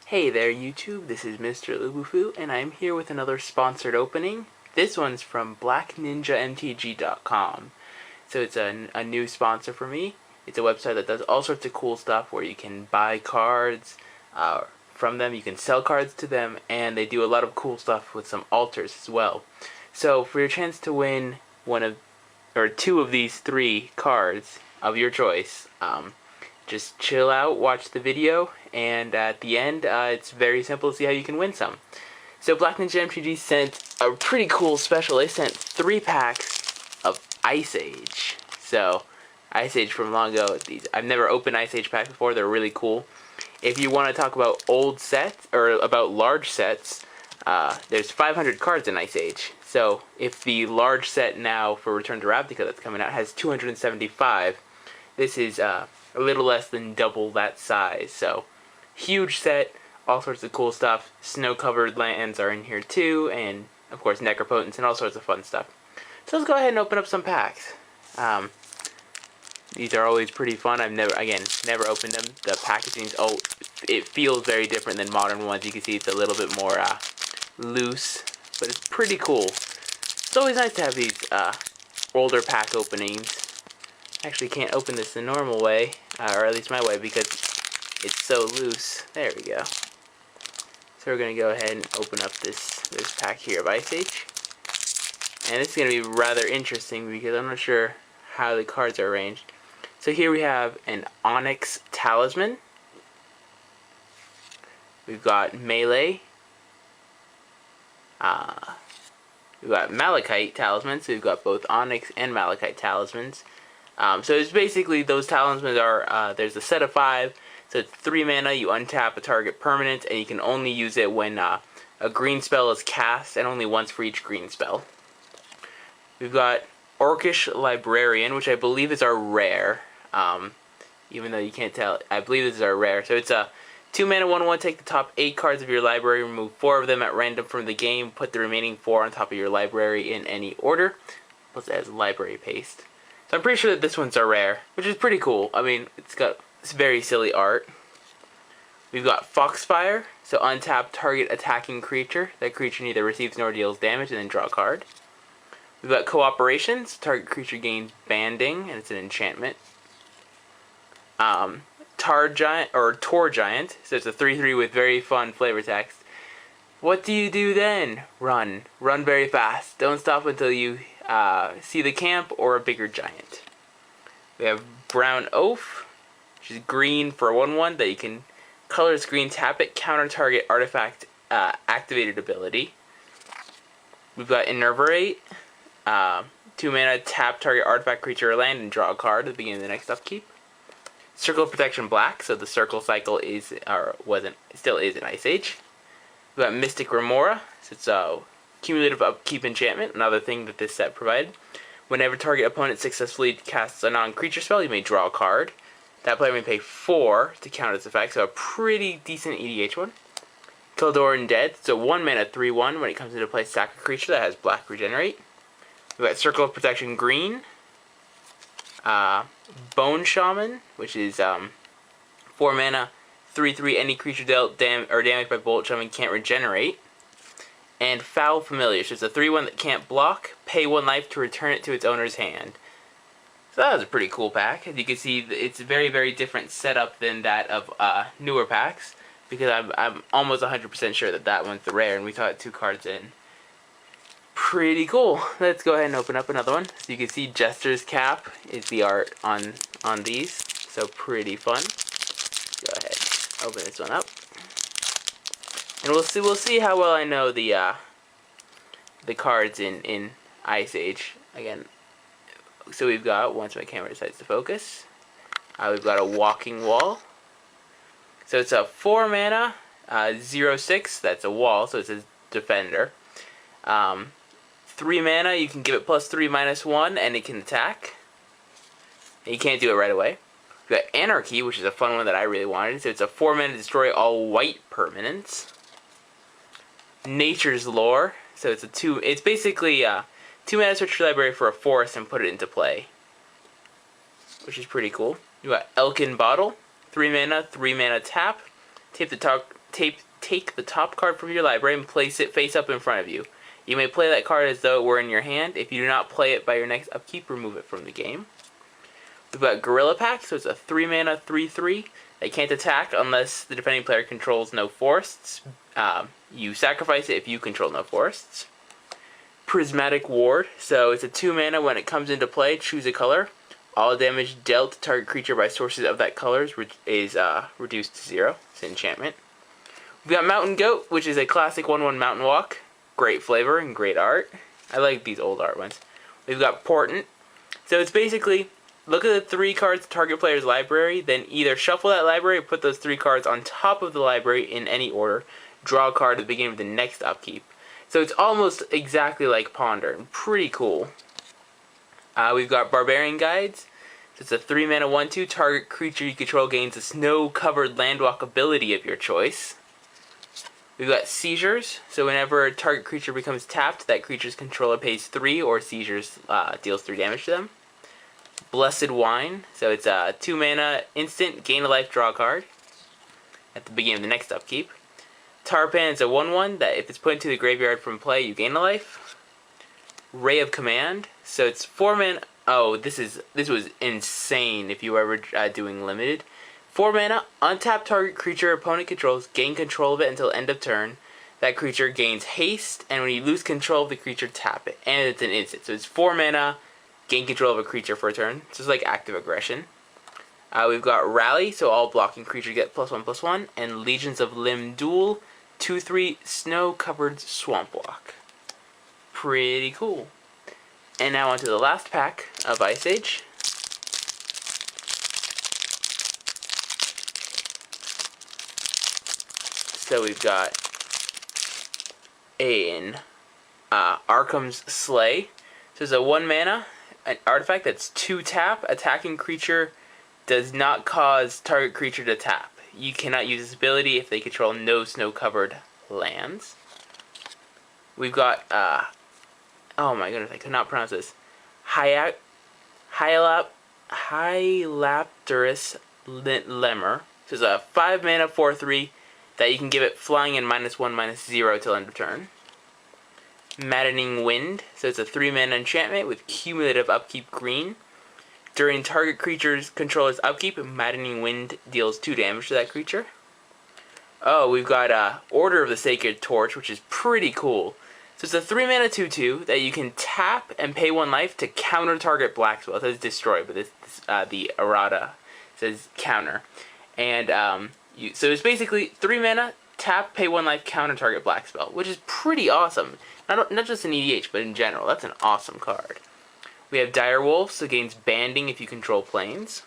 Hey there YouTube, this is Mr. Lubufu, and I'm here with another sponsored opening. This one's from blackninjamtg.com. So it's a new sponsor for me. It's a website that does all sorts of cool stuff where you can buy cards from them, you can sell cards to them, and they do a lot of cool stuff with some alters as well. So for your chance to win two of these three cards of your choice, just chill out, watch the video, and at the end, it's very simple to see how you can win some. So Black Ninja MTG sent a pretty cool special. They sent 3 packs of Ice Age. So, Ice Age from long ago. I've never opened Ice Age packs before. They're really cool. If you want to talk about old sets, or about large sets, there's 500 cards in Ice Age. So, if the large set now for Return to Ravnica that's coming out has 275, this is a little less than double that size. So, huge set, all sorts of cool stuff. Snow-covered lands are in here too, and of course Necropotence and all sorts of fun stuff. So let's go ahead and open up some packs. These are always pretty fun. I've never opened them. The packaging, it feels very different than modern ones. You can see it's a little bit more loose, but it's pretty cool. It's always nice to have these older pack openings. Actually can't open this the normal way, or at least my way, because it's so loose. There we go. So we're going to go ahead and open up this pack here of Ice Age. And this is going to be rather interesting because I'm not sure how the cards are arranged. So here we have an Onyx Talisman. We've got Melee. We've got Malachite Talismans. So we've got both Onyx and Malachite Talismans. So it's basically, those talismans are, there's a set of 5. So it's 3 mana, you untap a target permanent, and you can only use it when a green spell is cast, and only once for each green spell. We've got Orcish Librarian, which I believe is our rare. Even though you can't tell, I believe this is our rare. So it's a 2 mana 1/1, take the top 8 cards of your library, remove 4 of them at random from the game, put the remaining 4 on top of your library in any order. Plus it has library paste. So I'm pretty sure that this one's our rare, which is pretty cool. I mean, it's very silly art. We've got Foxfire, so untap target attacking creature. That creature neither receives nor deals damage, and then draw a card. We've got Cooperation, so target creature gains banding, and it's an enchantment. Tor Giant, so it's a 3/3 with very fun flavor text. What do you do then? Run. Run very fast. Don't stop until you see the camp or a bigger giant. We have Brown Oaf, which is green for 1/1 that you can colors green, tap it, counter target artifact activated ability. We've got Enervate, 2 mana, tap target artifact, creature, or land, and draw a card at the beginning of the next upkeep. Circle of Protection Black, so the circle cycle is, or wasn't, still is in Ice Age. We've got Mystic Remora, so it's a cumulative upkeep enchantment, another thing that this set provided. Whenever target opponent successfully casts a non-creature spell, you may draw a card. That player may pay 4 to counter its effect, so a pretty decent EDH one. Kildoran Dead, so 1 mana 3/1. When it comes into play, sack a creature that has black regenerate. We've got Circle of Protection Green. Bone Shaman, which is 4 mana, 3/3. Any creature dealt damage by Bolt Shaman can't regenerate. And Foul Familiar, so it's a 3/1 that can't block. Pay 1 life to return it to its owner's hand. So that was a pretty cool pack. As you can see, it's a very, very different setup than that of newer packs, because I'm almost 100% sure that one's the rare, and we got 2 cards in. Pretty cool. Let's go ahead and open up another one. So you can see Jester's Cap is the art on these, so pretty fun. Go ahead, open this one up, and we'll see how well I know the cards in Ice Age again. So we've got, once my camera decides to focus, we've got a Walking Wall. So it's a 4 mana, 0/6, that's a wall, so it's a defender. 3 mana, you can give it +3/-1, and it can attack. And you can't do it right away. We've got Anarchy, which is a fun one that I really wanted. So it's a 4 mana, destroy all white permanents. Nature's Lore, so it's basically 2 mana, search your library for a forest and put it into play, which is pretty cool. You got Elkin Bottle, 3 mana, 3 mana tap. Take the top card from your library and place it face up in front of you. You may play that card as though it were in your hand. If you do not play it by your next upkeep, remove it from the game. We've got Gorilla Pack, so it's a 3-mana 3/3. They can't attack unless the defending player controls no forests. You sacrifice it if you control no forests. Prismatic Ward, so it's a 2-mana. When it comes into play, choose a color. All damage dealt to target creature by sources of that color is reduced to 0. It's an enchantment. We've got Mountain Goat, which is a classic 1/1 Mountain Walk. Great flavor and great art. I like these old art ones. We've got Portent. So it's basically, look at the 3 cards to target player's library, then either shuffle that library or put those 3 cards on top of the library in any order. Draw a card at the beginning of the next upkeep. So it's almost exactly like Ponder, and pretty cool. We've got Barbarian Guides. So it's a 3-mana 1/2. Target creature you control gains a snow-covered landwalk ability of your choice. We've got Seizures. So whenever a target creature becomes tapped, that creature's controller pays 3 or Seizures deals 3 damage to them. Blessed Wine. So it's a 2-mana instant, gain a life, draw a card at the beginning of the next upkeep. Tarpan is a 1/1 that if it's put into the graveyard from play, you gain a life. Ray of Command. So it's 4-mana. Oh, this was insane if you were ever doing limited. 4-mana, untap target creature opponent controls, gain control of it until end of turn. That creature gains haste, and when you lose control of the creature, tap it. And it's an instant. So it's 4-mana, gain control of a creature for a turn. So it's like active aggression. We've got Rally, so all blocking creatures get +1/+1. And Legions of Limb Duel, 2/3 snow-covered swamp walk. Pretty cool. And now onto the last pack of Ice Age. So we've got Arkham's Slay. So it's a 1-mana, an artifact that's 2-tap. Attacking creature does not cause target creature to tap. You cannot use this ability if they control no snow-covered lands. We've got, oh my goodness, I could not pronounce this. Hyalopterous Lemur. So it's a 5-mana 4/3 that you can give it flying and -1/-0 till end of turn. Maddening Wind. So it's a 3-mana enchantment with cumulative upkeep green. During target creature's controller's upkeep, Maddening Wind deals 2 damage to that creature. Oh, we've got Order of the Sacred Torch, which is pretty cool. So it's a 3-mana 2/2 that you can tap and pay 1 life to counter target black spell. It says destroy, but the errata says counter. And so it's basically 3-mana, tap, pay 1 life, counter target black spell, which is pretty awesome. Not just in EDH, but in general. That's an awesome card. We have Direwolf, so gains banding if you control planes.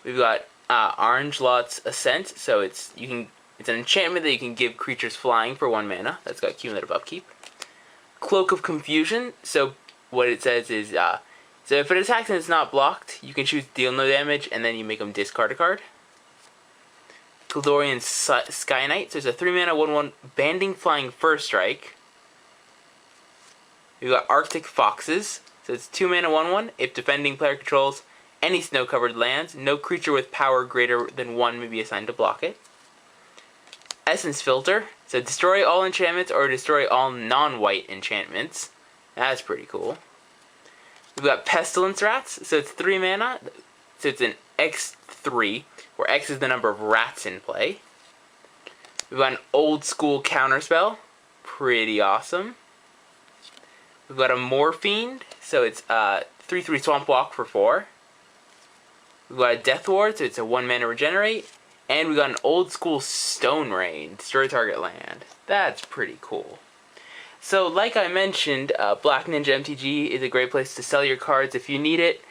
We've got Orange Lot's Ascent, so it's an enchantment that you can give creatures flying for 1 mana. That's got cumulative upkeep. Cloak of Confusion, so what it says is, so if it attacks and it's not blocked, you can choose deal no damage, and then you make them discard a card. Kildorian Sky Knight, so it's a 3-mana 1/1 banding flying first strike. We've got Arctic Foxes, so it's 2-mana 1/1. If defending player controls any snow-covered lands, no creature with power greater than 1 may be assigned to block it. Essence Filter, so destroy all enchantments or destroy all non-white enchantments. That's pretty cool. We've got Pestilence Rats, so it's 3-mana, so it's an X3, where X is the number of rats in play. We've got an Old School Counterspell, pretty awesome. We've got a Morphine, so it's 3/3 Swamp Walk for 4. We've got a Death Ward, so it's a 1-mana regenerate. And we've got an Old School Stone Rain, destroy target land. That's pretty cool. So like I mentioned, Black Ninja MTG is a great place to sell your cards if you need it,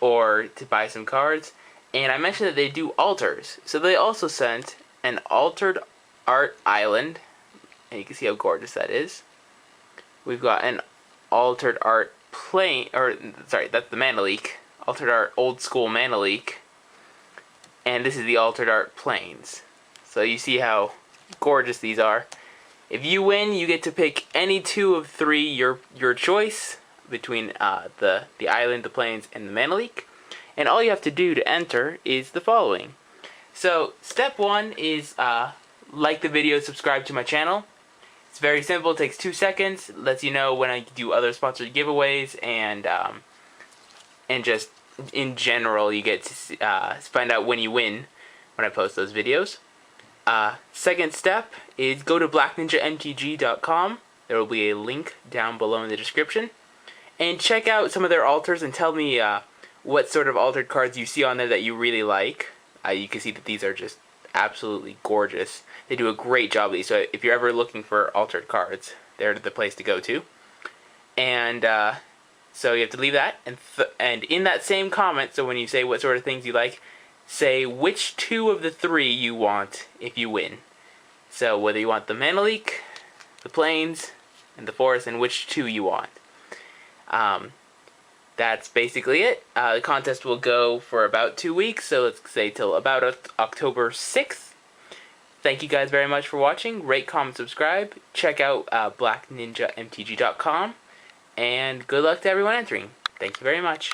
or to buy some cards. And I mentioned that they do alters. So they also sent an altered art island, and you can see how gorgeous that is. We've got an altered art plane, or sorry, that's the Mana Leak. Altered art old school Mana Leak. And this is the altered art planes. So you see how gorgeous these are. If you win, you get to pick any 2 of 3 your choice between the island, the planes, and the Mana Leak. And all you have to do to enter is the following. So step one is like the video, subscribe to my channel. It's very simple. It takes 2 seconds. It lets you know when I do other sponsored giveaways, and just in general, you get to find out when you win when I post those videos. Second step is go to blackninjamtg.com. There will be a link down below in the description, and check out some of their alters and tell me what sort of altered cards you see on there that you really like. You can see that these are just absolutely gorgeous. They do a great job of these, so if you're ever looking for altered cards, they're the place to go to. And so you have to leave that, and in that same comment, so when you say what sort of things you like, say which 2 of the 3 you want if you win. So whether you want the Mana Leak, the Plains, and the Forest, and which 2 you want. That's basically it. The contest will go for about 2 weeks, so let's say till about October 6th. Thank you guys very much for watching. Rate, comment, subscribe. Check out blackninjamtg.com. And good luck to everyone entering. Thank you very much.